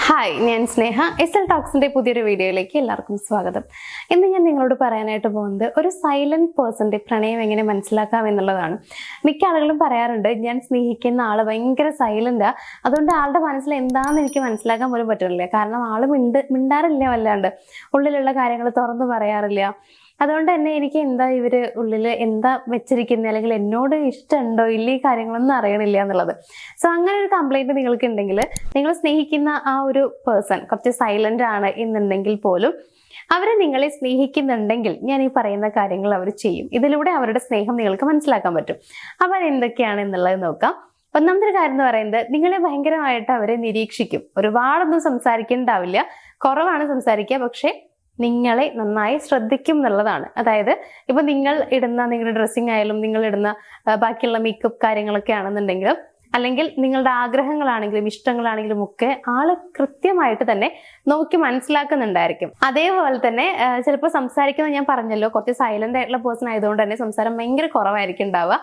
Hi, ഞാൻ സ്നേഹ. S L ടോക്സിന്റെ പുതിയൊരു വീഡിയോയിലേക്ക് എല്ലാവർക്കും സ്വാഗതം. ഇന്ന് ഞാൻ നിങ്ങളോട് പറയാനായിട്ട് പോകുന്നത് ഒരു സൈലന്റ് പേഴ്സന്റെ പ്രണയം എങ്ങനെ മനസ്സിലാക്കാം എന്നുള്ളതാണ്. മിക്ക ആളുകളും പറയാറുണ്ട്, ഞാൻ സ്നേഹിക്കുന്ന ആള് ഭയങ്കര സൈലന്റാ, അതുകൊണ്ട് ആളുടെ മനസ്സിൽ എന്താണെന്ന് എനിക്ക് മനസ്സിലാക്കാൻ പോലും പറ്റുന്നില്ല. കാരണം ആള് മിണ്ടാറില്ല, വല്ലാണ്ട് ഉള്ളിലുള്ള കാര്യങ്ങൾ തുറന്നു പറയാറില്ല. അതുകൊണ്ട് തന്നെ എനിക്ക് എന്താ ഇവര് ഉള്ളിൽ എന്താ വെച്ചിരിക്കുന്നത്, അല്ലെങ്കിൽ എന്നോട് ഇഷ്ടമുണ്ടോ ഇല്ല, ഈ കാര്യങ്ങളൊന്നും അറിയണില്ല എന്നുള്ളത്. സോ അങ്ങനെ ഒരു കംപ്ലൈന്റ് നിങ്ങൾക്ക് ഉണ്ടെങ്കിൽ, നിങ്ങൾ സ്നേഹിക്കുന്ന ആ ഒരു പേഴ്സൺ കുറച്ച് സൈലന്റ് ആണ് എന്നുണ്ടെങ്കിൽ പോലും അവരെ നിങ്ങളെ സ്നേഹിക്കുന്നുണ്ടെങ്കിൽ ഞാൻ ഈ പറയുന്ന കാര്യങ്ങൾ അവർ ചെയ്യും. ഇതിലൂടെ അവരുടെ സ്നേഹം നിങ്ങൾക്ക് മനസ്സിലാക്കാൻ പറ്റും. അപ്പൊ എന്തൊക്കെയാണ് എന്നുള്ളത് നോക്കാം. ഒന്നാമത്തെ കാര്യം എന്ന് പറയുന്നത്, നിങ്ങളെ ഭയങ്കരമായിട്ട് അവരെ നിരീക്ഷിക്കും. ഒരുപാടൊന്നും സംസാരിക്കേണ്ടാവില്ല, കുറവാണ് സംസാരിക്കുക, പക്ഷെ നിങ്ങളെ നന്നായി ശ്രദ്ധിക്കും എന്നുള്ളതാണ്. അതായത് ഇപ്പൊ നിങ്ങൾ ഇടുന്ന നിങ്ങളുടെ ഡ്രസ്സിങ് ആയാലും, നിങ്ങൾ ഇടുന്ന ബാക്കിയുള്ള മേക്കപ്പ് കാര്യങ്ങളൊക്കെ ആണെന്നുണ്ടെങ്കിലും, അല്ലെങ്കിൽ നിങ്ങളുടെ ആഗ്രഹങ്ങളാണെങ്കിലും ഇഷ്ടങ്ങളാണെങ്കിലും ഒക്കെ ആള് കൃത്യമായിട്ട് തന്നെ നോക്കി മനസ്സിലാക്കുന്നുണ്ടായിരിക്കും. അതേപോലെ തന്നെ ചിലപ്പോൾ സംസാരിക്കുന്നത്, ഞാൻ പറഞ്ഞല്ലോ കുറച്ച് സൈലന്റ് ആയിട്ടുള്ള പേഴ്സൺ ആയതുകൊണ്ട് തന്നെ സംസാരം ഭയങ്കര കുറവായിരിക്കും ഉണ്ടാവുക.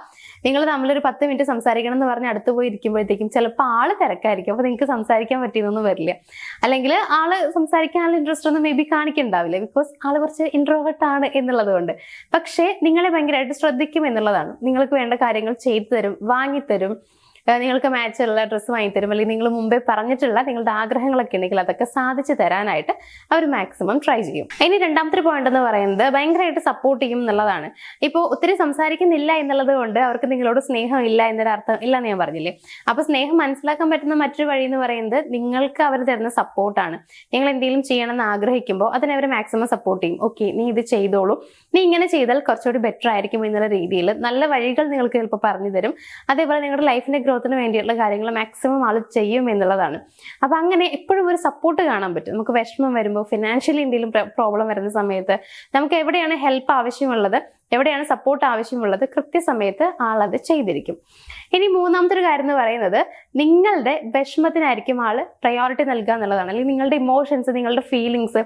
നിങ്ങൾ തമ്മിലൊരു 10 മിനിറ്റ് സംസാരിക്കണം എന്ന് പറഞ്ഞ് അടുത്ത് പോയി ഇരിക്കുമ്പോഴത്തേക്കും ചിലപ്പോൾ ആള് തിരക്കായിരിക്കും, അപ്പൊ നിങ്ങൾക്ക് സംസാരിക്കാൻ പറ്റിയെന്നൊന്നും വരില്ല. അല്ലെങ്കിൽ ആള് സംസാരിക്കാനുള്ള ഇൻട്രസ്റ്റ് ഒന്നും മേ ബി കാണിക്കുന്നുണ്ടാവില്ല, ബിക്കോസ് ആള് കുറച്ച് ഇൻട്രോവേർട്ട് ആണ് എന്നുള്ളത് കൊണ്ട്. പക്ഷേ നിങ്ങളെ ഭയങ്കരമായിട്ട് ശ്രദ്ധിക്കും എന്നുള്ളതാണ്. നിങ്ങൾക്ക് വേണ്ട കാര്യങ്ങൾ ചെയ്തു തരും, വാങ്ങിത്തരും, നിങ്ങൾക്ക് മാച്ചുള്ള ഡ്രസ്സ് വാങ്ങിത്തരും, അല്ലെങ്കിൽ നിങ്ങൾ മുമ്പേ പറഞ്ഞിട്ടുള്ള നിങ്ങളുടെ ആഗ്രഹങ്ങളൊക്കെ ഉണ്ടെങ്കിൽ അതൊക്കെ സാധിച്ചു തരാനായിട്ട് അവർ മാക്സിമം ട്രൈ ചെയ്യും. ഇനി രണ്ടാമത്തെ പോയിന്റ് എന്ന് പറയുന്നത്, ഭയങ്കരമായിട്ട് സപ്പോർട്ട് ചെയ്യും എന്നുള്ളതാണ്. ഇപ്പോൾ ഒത്തിരി സംസാരിക്കുന്നില്ല എന്നുള്ളത് കൊണ്ട് അവർക്ക് നിങ്ങളോട് സ്നേഹം ഇല്ല എന്നൊരു അർത്ഥം ഇല്ല എന്ന് ഞാൻ പറഞ്ഞില്ലേ. അപ്പൊ സ്നേഹം മനസ്സിലാക്കാൻ പറ്റുന്ന മറ്റൊരു വഴി എന്ന് പറയുന്നത്, നിങ്ങൾക്ക് അവർ തരുന്ന സപ്പോർട്ടാണ്. നിങ്ങൾ എന്തെങ്കിലും ചെയ്യണമെന്ന് ആഗ്രഹിക്കുമ്പോൾ അതിനെ അവർ മാക്സിമം സപ്പോർട്ട് ചെയ്യും. ഓക്കെ, നീ ഇത് ചെയ്തോളൂ, നീ ഇങ്ങനെ ചെയ്താൽ കുറച്ചുകൂടി ബെറ്റർ ആയിരിക്കും എന്നുള്ള രീതിയിൽ നല്ല വഴികൾ നിങ്ങൾക്ക് ചിലപ്പോൾ പറഞ്ഞു തരും. അതേപോലെ നിങ്ങളുടെ ലൈഫിന്റെ ഗ്രോത്തിന് വേണ്ടിയിട്ടുള്ള കാര്യങ്ങൾ മാക്സിമം ആൾ ചെയ്യും എന്നുള്ളതാണ്. അപ്പൊ അങ്ങനെ എപ്പോഴും ഒരു സപ്പോർട്ട് കാണാൻ പറ്റും. നമുക്ക് വിഷമം വരുമ്പോൾ, ഫിനാൻഷ്യലി എന്തെങ്കിലും പ്രോബ്ലം വരുന്ന സമയത്ത്, നമുക്ക് എവിടെയാണ് ഹെൽപ്പ് ആവശ്യമുള്ളത്, എവിടെയാണ് സപ്പോർട്ട് ആവശ്യമുള്ളത്, കൃത്യസമയത്ത് ആളത് ചെയ്തിരിക്കും. ഇനി മൂന്നാമത്തെ ഒരു കാര്യം എന്ന് പറയുന്നത്, നിങ്ങളുടെ വിഷമത്തിനായിരിക്കും ആള് പ്രയോറിറ്റി നൽകുക എന്നുള്ളതാണ്. അല്ലെങ്കിൽ നിങ്ങളുടെ ഇമോഷൻസ്, നിങ്ങളുടെ ഫീലിങ്സ്,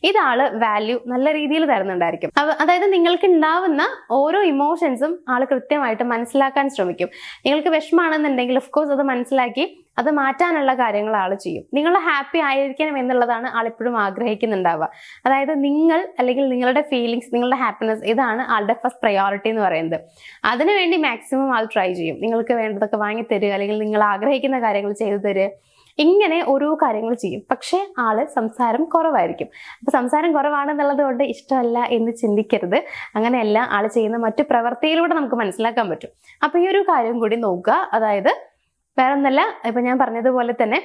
ഇതാള് വാല്യൂ നല്ല രീതിയിൽ തരുന്നുണ്ടായിരിക്കും. അതായത് നിങ്ങൾക്ക് ഉണ്ടാവുന്ന ഓരോ ഇമോഷൻസും ആള് കൃത്യമായിട്ട് മനസ്സിലാക്കാൻ ശ്രമിക്കും. നിങ്ങൾക്ക് വിഷമാണെന്നുണ്ടെങ്കിൽ ഓഫ്കോഴ്സ് അത് മനസ്സിലാക്കി അത് മാറ്റാനുള്ള കാര്യങ്ങൾ ആൾ ചെയ്യും. നിങ്ങൾ ഹാപ്പി ആയിരിക്കണം എന്നുള്ളതാണ് ആളിപ്പോഴും ആഗ്രഹിക്കുന്നുണ്ടാവുക. അതായത് നിങ്ങൾ, അല്ലെങ്കിൽ നിങ്ങളുടെ ഫീലിങ്സ്, നിങ്ങളുടെ ഹാപ്പിനെസ്, ഇതാണ് ആളുടെ ഫസ്റ്റ് പ്രയോറിറ്റി എന്ന് പറയുന്നത്. അതിനുവേണ്ടി മാക്സിമം ആൾ ട്രൈ ചെയ്യും. നിങ്ങൾക്ക് വേണ്ടതൊക്കെ വാങ്ങി തരിക, അല്ലെങ്കിൽ നിങ്ങൾ ആഗ്രഹിക്കുന്ന കാര്യങ്ങൾ ചെയ്തു തരിക, ഇങ്ങനെ ഓരോ കാര്യങ്ങൾ ചെയ്യും. പക്ഷെ ആള് സംസാരം കുറവായിരിക്കും. അപ്പൊ സംസാരം കുറവാണെന്നുള്ളത് കൊണ്ട് ഇഷ്ടമല്ല എന്ന് ചിന്തിക്കരുത്. അങ്ങനെയല്ല, ആള് ചെയ്യുന്ന മറ്റു പ്രവൃത്തിയിലൂടെ നമുക്ക് മനസ്സിലാക്കാൻ പറ്റും. അപ്പൊ ഈ ഒരു കാര്യം കൂടി നോക്കുക. അതായത് വേറെ ഒന്നല്ല, ഇപ്പൊ ഞാൻ പറഞ്ഞതുപോലെ തന്നെ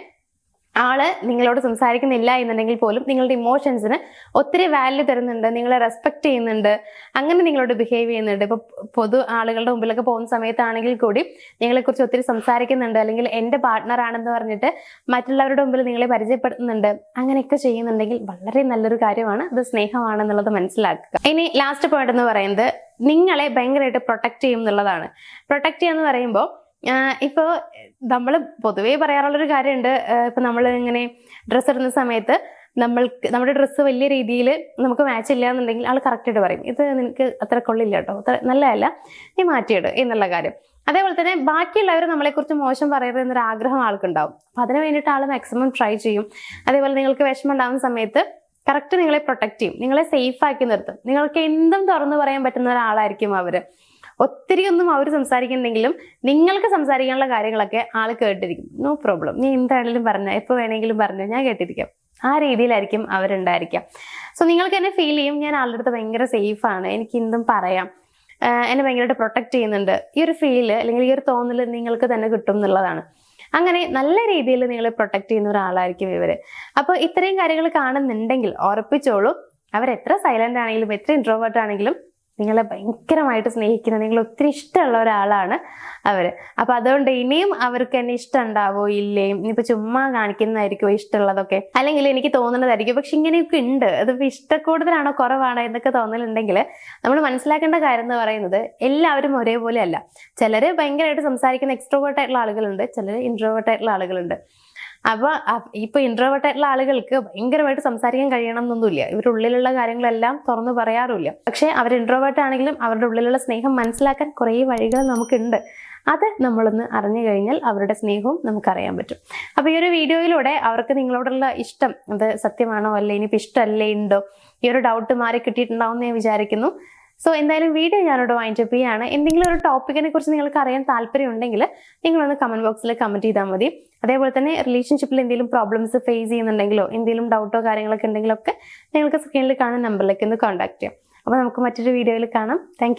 ആള് നിങ്ങളോട് സംസാരിക്കുന്നില്ല എന്നുണ്ടെങ്കിൽ പോലും നിങ്ങളുടെ ഇമോഷൻസിന് ഒത്തിരി വാല്യൂ തരുന്നുണ്ട്, നിങ്ങളെ റെസ്പെക്ട് ചെയ്യുന്നുണ്ട്, അങ്ങനെ നിങ്ങളോട് ബിഹേവ് ചെയ്യുന്നുണ്ട്. ഇപ്പൊ പൊതു ആളുകളുടെ മുമ്പിലൊക്കെ പോകുന്ന സമയത്താണെങ്കിൽ കൂടി നിങ്ങളെക്കുറിച്ച് ഒത്തിരി സംസാരിക്കുന്നുണ്ട്, അല്ലെങ്കിൽ എൻ്റെ പാർട്ട്ണർ ആണെന്ന് പറഞ്ഞിട്ട് മറ്റുള്ളവരുടെ മുമ്പിൽ നിങ്ങളെ പരിചയപ്പെടുത്തുന്നുണ്ട്. അങ്ങനെയൊക്കെ ചെയ്യുന്നുണ്ടെങ്കിൽ വളരെ നല്ലൊരു കാര്യമാണ്, അത് സ്നേഹമാണെന്നുള്ളത് മനസ്സിലാക്കുക. ഇനി ലാസ്റ്റ് പോയിന്റ് എന്ന് പറയുന്നത്, നിങ്ങളെ ഭയങ്കരമായിട്ട് പ്രൊട്ടക്ട് ചെയ്യും എന്നുള്ളതാണ്. പ്രൊട്ടക്ട് ചെയ്യാന്ന് പറയുമ്പോൾ, ഇപ്പൊ നമ്മൾ പൊതുവേ പറയാറുള്ളൊരു കാര്യമുണ്ട്, ഇപ്പൊ നമ്മൾ ഇങ്ങനെ ഡ്രസ്സ് ഇടുന്ന സമയത്ത് നമ്മുടെ ഡ്രസ്സ് വലിയ രീതിയിൽ നമുക്ക് മാച്ച് ഇല്ല എന്നുണ്ടെങ്കിൽ ആൾ കറക്റ്റായിട്ട് പറയും, ഇത് നിനക്ക് അത്ര കൊള്ളില്ല കേട്ടോ, അത്ര നല്ലതല്ല, നീ മാറ്റിയിട് എന്നുള്ള കാര്യം. അതേപോലെ തന്നെ ബാക്കിയുള്ളവർ നമ്മളെക്കുറിച്ച് മോശം പറയരുത് എന്നൊരു ആഗ്രഹം ആൾക്കുണ്ടാവും. അപ്പൊ അതിന് വേണ്ടിയിട്ട് ആൾ മാക്സിമം ട്രൈ ചെയ്യും. അതേപോലെ നിങ്ങൾക്ക് വിഷമം ഉണ്ടാകുന്ന സമയത്ത് കറക്റ്റ് നിങ്ങളെ പ്രൊട്ടക്ട് ചെയ്യും, നിങ്ങളെ സേഫ് ആക്കി നിർത്തും. നിങ്ങൾക്ക് എന്തും തുറന്നു പറയാൻ പറ്റുന്ന ഒരാളായിരിക്കും അവര്. ഒത്തിരി ഒന്നും അവർ സംസാരിക്കുന്നുണ്ടെങ്കിലും നിങ്ങൾക്ക് സംസാരിക്കാനുള്ള കാര്യങ്ങളൊക്കെ ആൾ കേട്ടിരിക്കും. നോ പ്രോബ്ലം, നീ എന്താണെങ്കിലും പറഞ്ഞോ, എപ്പോൾ വേണമെങ്കിലും പറഞ്ഞോ, ഞാൻ കേട്ടിരിക്കാം. ആ രീതിയിലായിരിക്കും അവരുണ്ടായിരിക്കാം. സോ നിങ്ങൾക്ക് തന്നെ ഫീൽ ചെയ്യും, ഞാൻ ആളുടെ അടുത്ത് ഭയങ്കര സേഫാണ്, എനിക്ക് എന്തും പറയാം, എന്നെ ഭയങ്കരമായിട്ട് പ്രൊട്ടക്ട് ചെയ്യുന്നുണ്ട്. ഈ ഒരു ഫീല്, അല്ലെങ്കിൽ ഈ ഒരു തോന്നൽ നിങ്ങൾക്ക് തന്നെ കിട്ടും എന്നുള്ളതാണ്. അങ്ങനെ നല്ല രീതിയിൽ നിങ്ങളെ പ്രൊട്ടക്ട് ചെയ്യുന്ന ഒരാളായിരിക്കും ഇവര്. അപ്പോൾ ഇത്രയും കാര്യങ്ങൾ കാണുന്നുണ്ടെങ്കിൽ ഉറപ്പിച്ചോളൂ, അവരെത്ര സൈലന്റ് ആണെങ്കിലും, എത്ര ഇൻട്രോവേർട്ട് ആണെങ്കിലും നിങ്ങളെ ഭയങ്കരമായിട്ട് സ്നേഹിക്കുന്ന, നിങ്ങൾ ഒത്തിരി ഇഷ്ടമുള്ള ഒരാളാണ് അവര്. അപ്പൊ അതുകൊണ്ട് ഇനിയും അവർക്ക് എന്നെ ഇഷ്ടം ഉണ്ടാവോ ഇല്ലേ, ഇനിയിപ്പോ ചുമ്മാ കാണിക്കുന്നതായിരിക്കും ഇഷ്ടമുള്ളതൊക്കെ, അല്ലെങ്കിൽ എനിക്ക് തോന്നുന്നതായിരിക്കും, പക്ഷെ ഇങ്ങനെയൊക്കെ ഉണ്ട്, അതിപ്പോ ഇഷ്ടക്കൂടുതലാണോ കുറവാണോ എന്നൊക്കെ തോന്നലുണ്ടെങ്കിൽ നമ്മൾ മനസ്സിലാക്കേണ്ട കാര്യം എന്ന് പറയുന്നത്, എല്ലാവരും ഒരേപോലെ അല്ല. ചിലര് ഭയങ്കരമായിട്ട് സംസാരിക്കുന്ന എക്സ്ട്രോവേർട്ട് ആയിട്ടുള്ള ആളുകളുണ്ട്, ചിലര് ഇൻട്രോവേർട്ട് ആയിട്ടുള്ള ആളുകളുണ്ട്. അപ്പൊ ഇപ്പൊ ഇൻട്രോവേർട്ട് ആയിട്ടുള്ള ആളുകൾക്ക് ഭയങ്കരമായിട്ട് സംസാരിക്കാൻ കഴിയണം എന്നൊന്നുമില്ല. ഇവരുടെ ഉള്ളിലുള്ള കാര്യങ്ങളെല്ലാം തുറന്നു പറയാറുമില്ല. പക്ഷെ അവർ ഇൻട്രോവേർട്ട് ആണെങ്കിലും അവരുടെ ഉള്ളിലുള്ള സ്നേഹം മനസ്സിലാക്കാൻ കുറേ വഴികൾ നമുക്കുണ്ട്. അത് നമ്മളൊന്ന് അറിഞ്ഞു കഴിഞ്ഞാൽ അവരുടെ സ്നേഹവും നമുക്കറിയാൻ പറ്റും. അപ്പോൾ ഈ ഒരു വീഡിയോയിലൂടെ അവർക്ക് നിങ്ങളോടുള്ള ഇഷ്ടം അത് സത്യമാണോ അല്ലേ, ഇനിയിപ്പോൾ ഇഷ്ടമല്ലേ ഉണ്ടോ, ഈ ഒരു ഡൗട്ട് മാറി കിട്ടിയിട്ടുണ്ടാവും എന്ന് ഞാൻ വിചാരിക്കുന്നു. സോ എന്തായാലും വീഡിയോ ഞാനിവിടെ വൈൻഡപ്പ് ചെയ്യുകയാണ്. എന്തെങ്കിലും ഒരു ടോപ്പിക്കിനെ കുറിച്ച് നിങ്ങൾക്ക് അറിയാൻ താല്പര്യം ഉണ്ടെങ്കിൽ നിങ്ങളൊന്ന് കമന്റ് ബോക്സിൽ കമന്റ് ചെയ്താൽ മതി. അതേപോലെ തന്നെ റിലേഷൻഷിപ്പിൽ എന്തെങ്കിലും പ്രോബ്ലംസ് ഫേസ് ചെയ്യുന്നുണ്ടെങ്കിലോ എന്തെങ്കിലും ഡൗട്ടോ കാര്യങ്ങളൊക്കെ ഉണ്ടെങ്കിലൊക്കെ നിങ്ങൾക്ക് സ്ക്രീനിൽ കാണുന്ന നമ്പറിലേക്ക് ഒന്ന് കോൺടാക്ട് ചെയ്യാം. അപ്പോൾ നമുക്ക് മറ്റൊരു വീഡിയോയിൽ കാണാം. താങ്ക്